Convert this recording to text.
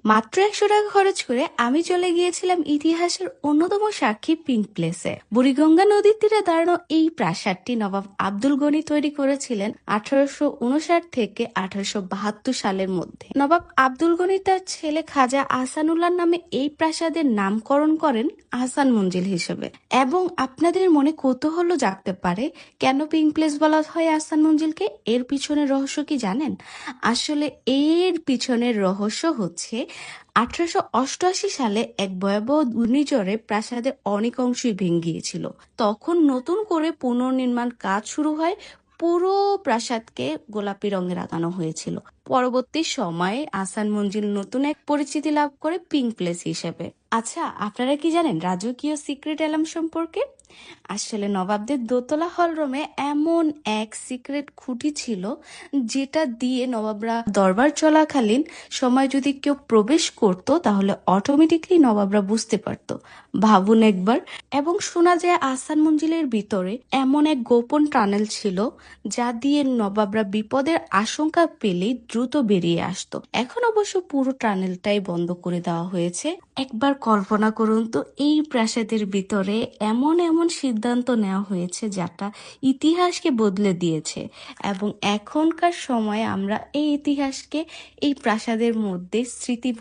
মাত্র 100 টাকা খরচ করে আমি চলে গিয়েছিলাম ইতিহাসের অন্যতম সাক্ষী পিঙ্ক প্লেসে। বুড়িগঙ্গা নদীর তীরে দাঁড়ানো এই প্রাসাদটি নবাব আব্দুল গনি তৈরি করেছিলেন 1859 থেকে 1872 সালের মধ্যে। নবাব আব্দুল গনি তার ছেলে খাজা আহসানুল্লাহ নামে এই প্রাসাদের নামকরণ করেন আহসান মঞ্জিল হিসেবে। এবং আপনাদের মনে কৌতূহল জাগতে পারে, কেন পিঙ্ক প্লেস বলা হয় আহসান মঞ্জিলকে? এর পিছনের রহস্য কি জানেন? আসলে এর পিছনের রহস্য হচ্ছে 1888 সালে এক ভয়াবহ ঘূর্ণিঝড়ে প্রাসাদের অনেক অংশই ভেঙে গিয়েছিল। তখন নতুন করে পুনর্নির্মাণ কাজ শুরু হয়। পুরো প্রাসাদকে গোলাপি রঙে রাঙানো হয়েছিল। পরবর্তী সময়ে আহসান মঞ্জিল নতুন এক পরিচিতি লাভ করে পিঙ্ক প্লেস হিসেবে। আচ্ছা, আপনারা কি জানেন রাজকীয় সিক্রেট অ্যালার্ম সম্পর্কে? আসলে নবাবদের দোতলা হল রুমে এমন এক সিক্রেট খুঁটি ছিল, যেটা দিয়ে নবাবরা দরবার চলাকালীন সময় যদি কেউ প্রবেশ করত তাহলে অটোমেটিকলি নবাবরা বুঝতে পারতো। ভাবুন একবার। এবং শোনা যায় আহসান মঞ্জিলের ভিতরে এমন এক গোপন টানেল ছিল, যা দিয়ে নবাবরা বিপদের আশঙ্কা পেলেই দ্রুত বেরিয়ে আসতো। এখন অবশ্য পুরো টানেলটাই বন্ধ করে দেওয়া হয়েছে। একবার কল্পনা করুন তো, এই প্রাসাদের ভিতরে এমন এমন সিদ্ধান্ত নেওয়া হয়েছে যেটা ইতিহাসকে বদলে দিয়েছে। এবং এখনকার সময়ে আমরা এই ইতিহাসকে এই প্রাসাদের মধ্যে স্মৃতি